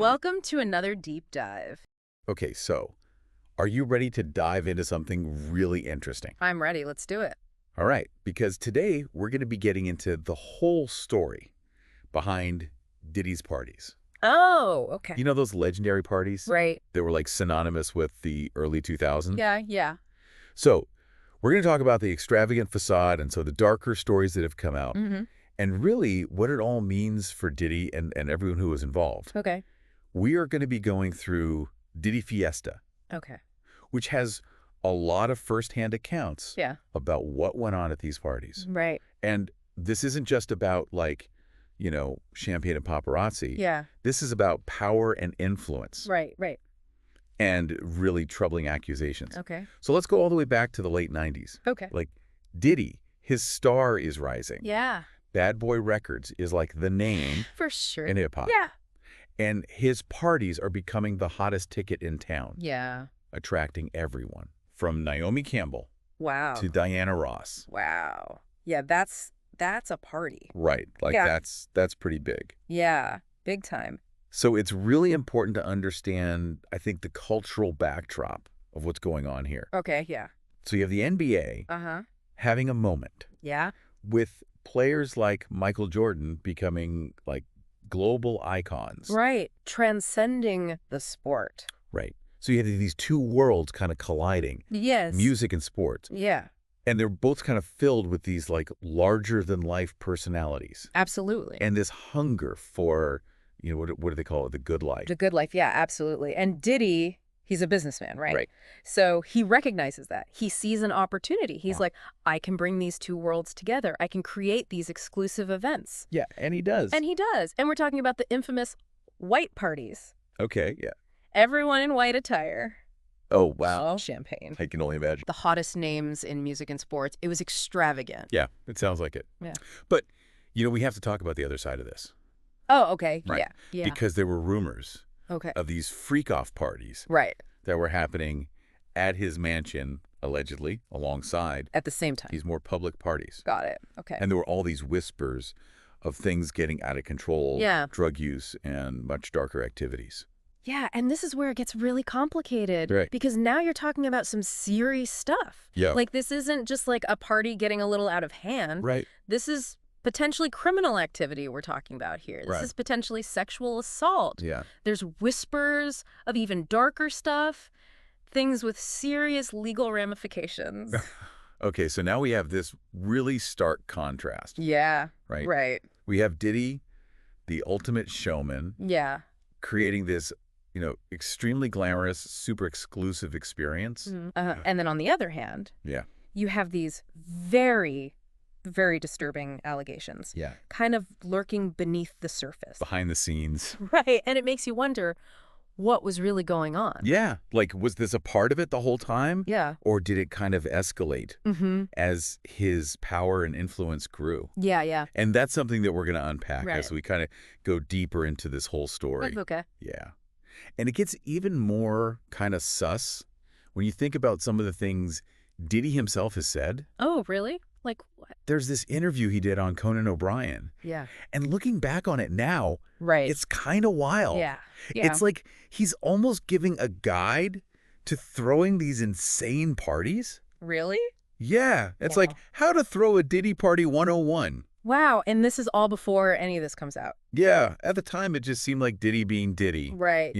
Welcome to another deep dive. Okay, so are you ready to dive into something really interesting? I'm ready. Let's do it. All right, because today we're going to be getting into the whole story behind Diddy's parties. Oh, okay. You know those legendary parties Right. that were like synonymous with the early 2000s? Yeah. So we're going to talk about the extravagant facade and so the darker stories that have come out Mm-hmm. and really what it all means for Diddy and everyone who was involved. Okay. We are going to be going through Diddy Fiesta, Okay. which has a lot of firsthand accounts Yeah. about what went on at these parties. Right. And this isn't just about champagne and paparazzi. Yeah. This is about power and influence Right. and really troubling accusations. Okay. So let's go all the way back to the late 90s. Okay. Like Diddy, his star is rising. Yeah. Bad Boy Records is like the name For sure. in hip-hop. Yeah. And his parties are becoming the hottest ticket in town, Yeah. attracting everyone. From Naomi Campbell Wow. to Diana Ross. Wow. Yeah, that's a party. Right. Like Yeah. that's pretty big. Yeah. Big time. So it's really important to understand, I think, the cultural backdrop of what's going on here. Okay. Yeah. So you have the NBA Uh-huh. having a moment Yeah. with players like Michael Jordan becoming like global icons. Right. Transcending the sport. Right. So you have these two worlds kind of colliding, Yes. music and sports. Yeah. And they're both kind of filled with these like larger than life personalities Absolutely. and this hunger for, what do they call it? The good life. The good life, yeah, absolutely. And Diddy, he's a businessman, right? Right. So he recognizes that. He sees an opportunity. He's Wow. like, I can bring these two worlds together. I can create these exclusive events. Yeah, and he does. And he does. And we're talking about the infamous white parties. Okay, yeah. Everyone in white attire. Oh, wow. Champagne. I can only imagine. The hottest names in music and sports. It was extravagant. Yeah, it sounds like it. Yeah. But, we have to talk about the other side of this. Oh, okay. Right. Yeah. Because there were rumors Okay. of these freak-off parties Right. that were happening at his mansion, allegedly, alongside At the same time. these more public parties. Got it. Okay. And there were all these whispers of things getting out of control, Yeah. drug use, and much darker activities. Yeah, and this is where it gets really complicated. Right. Because now you're talking about some serious stuff. Yeah. Like, this isn't just like a party getting a little out of hand. Right. This is potentially criminal activity we're talking about here. This Right. is potentially sexual assault. Yeah. There's whispers of even darker stuff, things with serious legal ramifications. Okay, so now we have this really stark contrast, Yeah. right? Right. We have Diddy, the ultimate showman, Yeah. creating this, extremely glamorous, super exclusive experience. And then on the other hand, Yeah. you have these very, very disturbing allegations. Yeah. Kind of lurking beneath the surface. Behind the scenes. Right. And it makes you wonder what was really going on. Yeah. Like, was this a part of it the whole time? Yeah. Or did it kind of escalate as his power and influence grew? Yeah. And that's something that we're going to unpack Right. as we kind of go deeper into this whole story. That's okay. Yeah. And it gets even more kind of sus when you think about some of the things Diddy himself has said. Oh, really? Like what? There's this interview he did on Conan O'Brien. Yeah. And looking back on it now, Right. it's kind of wild. Yeah. It's like he's almost giving a guide to throwing these insane parties. Really? Yeah. It's Wow. like how to throw a Diddy party 101. Wow. And this is all before any of this comes out. Yeah. At the time, it just seemed like Diddy being Diddy. Right.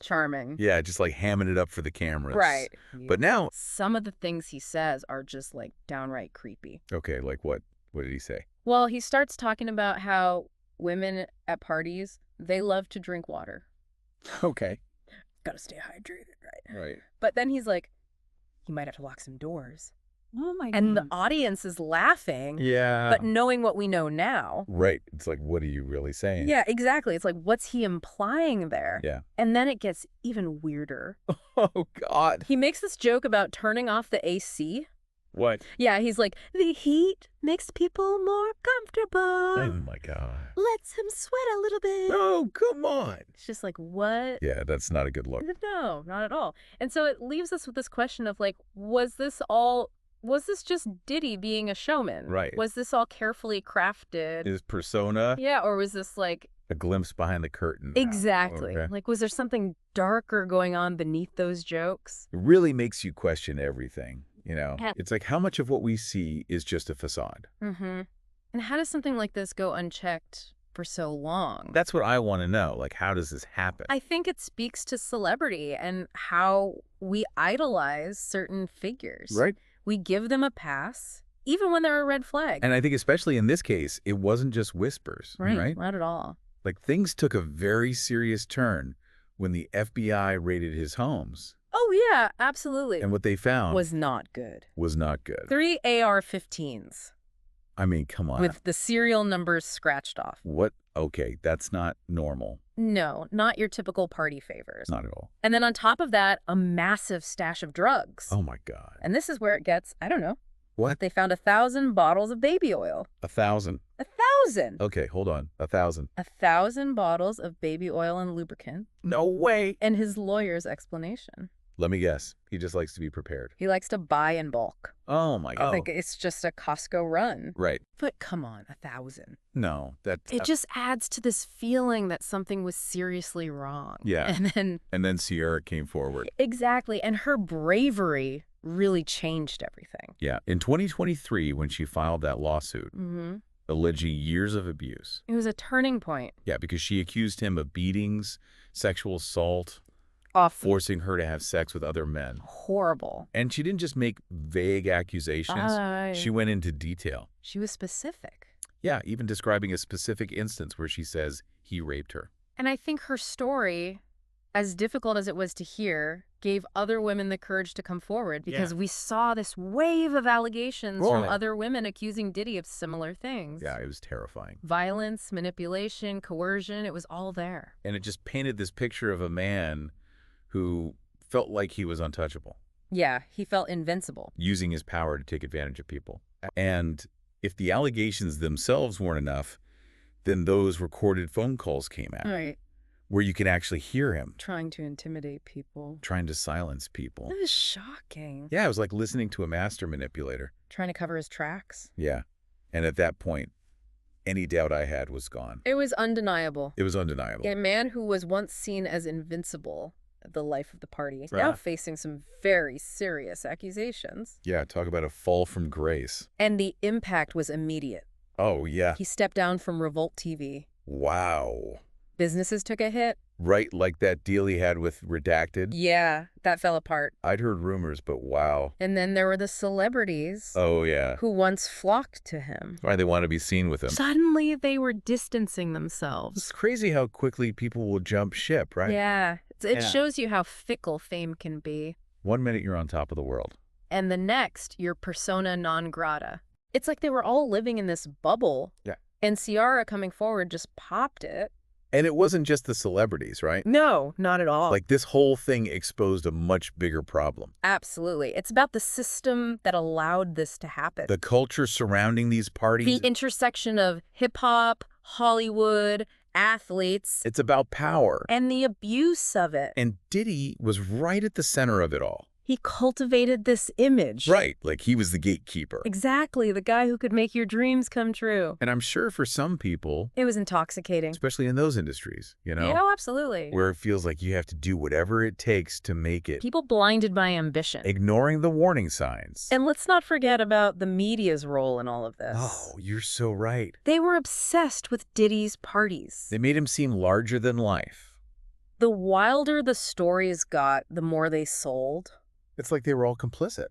Charming. Yeah, just like hamming it up for the cameras. Right. But now... some of the things he says are just like downright creepy. Okay, like what? What did he say? Well, he starts talking about how women at parties, they love to drink water. Okay. Gotta stay hydrated, right? Right. But then he's like, you might have to lock some doors. Oh my And the goodness. audience is laughing, Yeah. but knowing what we know now. Right. It's like, what are you really saying? Yeah, exactly. It's like, what's he implying there? Yeah. And then it gets even weirder. Oh, God. He makes this joke about turning off the AC. What? Yeah, he's like, the heat makes people more comfortable. Oh, my God. Lets him sweat a little bit. Oh, come on. It's just like, what? Yeah, that's not a good look. No, not at all. And so it leaves us with this question of like, was this just Diddy being a showman? Right. Was this all carefully crafted? His persona? Yeah, or was this like A glimpse behind the curtain. Exactly. Okay. Like, was there something darker going on beneath those jokes? It really makes you question everything, you know? Yeah. It's like how much of what we see is just a facade? Mm-hmm. And how does something like this go unchecked for so long? That's what I want to know. Like, how does this happen? I think it speaks to celebrity and how we idolize certain figures. Right? We give them a pass, even when they're a red flag. And I think especially in this case, it wasn't just whispers, right? Not at all. Like, things took a very serious turn when the FBI raided his homes. Oh, yeah, absolutely. And what they found Was not good. was not good. 3 AR-15s I mean, come on. with the serial numbers scratched off. What? Okay, that's not normal. No, not your typical party favors. Not at all. And then on top of that, a massive stash of drugs. Oh, my God. And this is where it gets, I don't know. What? They found 1,000 bottles of baby oil. 1,000. 1,000! Okay, hold on. 1,000. 1,000 bottles of baby oil and lubricant. No way. And his lawyer's explanation. Let me guess. He just likes to be prepared. He likes to buy in bulk. Oh, my God. Like it's just a Costco run. Right. But come on, 1,000. No, that... It just adds to this feeling that something was seriously wrong. Yeah. And then Sierra came forward. exactly. And her bravery really changed everything. Yeah. In 2023, when she filed that lawsuit, alleging years of abuse. It was a turning point. Yeah, because she accused him of beatings, sexual assault, Awful. forcing her to have sex with other men. Horrible. And she didn't just make vague accusations. She went into detail. She was specific. Yeah, even describing a specific instance where she says he raped her. And I think her story, as difficult as it was to hear, gave other women the courage to come forward because we saw this wave of allegations from other women accusing Diddy of similar things. Yeah, it was terrifying. Violence, manipulation, coercion, it was all there. And it just painted this picture of a man who felt like he was untouchable. Yeah, he felt invincible. Using his power to take advantage of people. And if the allegations themselves weren't enough, then those recorded phone calls came out. Right. Where you can actually hear him. Trying to intimidate people. Trying to silence people. It was shocking. Yeah, it was like listening to a master manipulator. Trying to cover his tracks. Yeah. And at that point, any doubt I had was gone. It was undeniable. It was undeniable. A man who was once seen as invincible, the life of the party, now facing some very serious accusations. Yeah, talk about a fall from grace. And the impact was immediate. Oh, yeah. He stepped down from Revolt TV. Wow. Businesses took a hit. Right, like that deal he had with Redacted? Yeah, that fell apart. I'd heard rumors, but wow. And then there were the celebrities. Oh, yeah. Who once flocked to him. Why they want to be seen with him. Suddenly they were distancing themselves. It's crazy how quickly people will jump ship, right? Yeah. It shows you how fickle fame can be. 1 minute you're on top of the world. And the next, you're persona non grata. It's like they were all living in this bubble. Yeah. And Ciara coming forward just popped it. And it wasn't just the celebrities, right? No, not at all. Like, this whole thing exposed a much bigger problem. Absolutely. It's about the system that allowed this to happen. The culture surrounding these parties. The intersection of hip-hop, Hollywood, athletes. It's about power. And the abuse of it. And Diddy was right at the center of it all. He cultivated this image. Right, like he was the gatekeeper. Exactly, the guy who could make your dreams come true. And I'm sure for some people... It was intoxicating. Especially in those industries, you know? Yeah, absolutely. Where it feels like you have to do whatever it takes to make it. People blinded by ambition. Ignoring the warning signs. And let's not forget about the media's role in all of this. Oh, you're so right. They were obsessed with Diddy's parties. They made him seem larger than life. The wilder the stories got, the more they sold. It's like they were all complicit.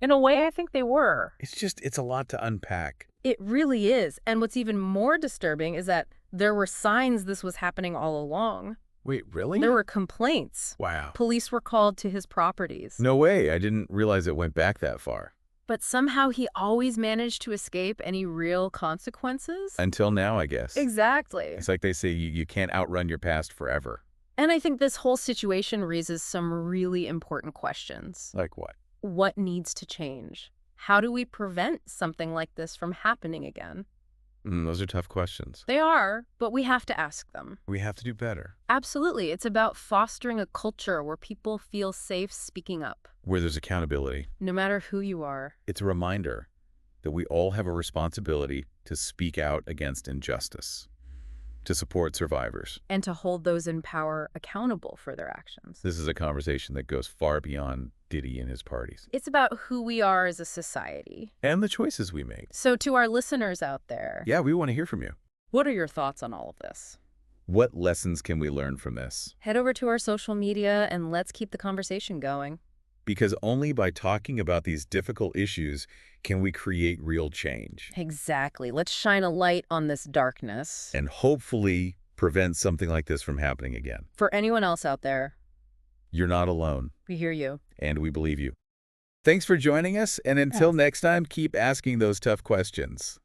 In a way, I think they were. It's a lot to unpack. It really is. And what's even more disturbing is that there were signs this was happening all along. Wait, really? There were complaints. Wow. Police were called to his properties. No way. I didn't realize it went back that far. But somehow he always managed to escape any real consequences. Until now, I guess. Exactly. It's like they say you can't outrun your past forever. And I think this whole situation raises some really important questions. Like what? What needs to change? How do we prevent something like this from happening again? Those are tough questions. They are, but we have to ask them. We have to do better. Absolutely. It's about fostering a culture where people feel safe speaking up. Where there's accountability. No matter who you are. It's a reminder that we all have a responsibility to speak out against injustice. to support survivors. And to hold those in power accountable for their actions. This is a conversation that goes far beyond Diddy and his parties. It's about who we are as a society. And the choices we make. So to our listeners out there. Yeah, we want to hear from you. What are your thoughts on all of this? What lessons can we learn from this? Head over to our social media and let's keep the conversation going. Because only by talking about these difficult issues can we create real change. Exactly. Let's shine a light on this darkness. And hopefully prevent something like this from happening again. For anyone else out there, you're not alone. We hear you. And we believe you. Thanks for joining us, and until next time, keep asking those tough questions.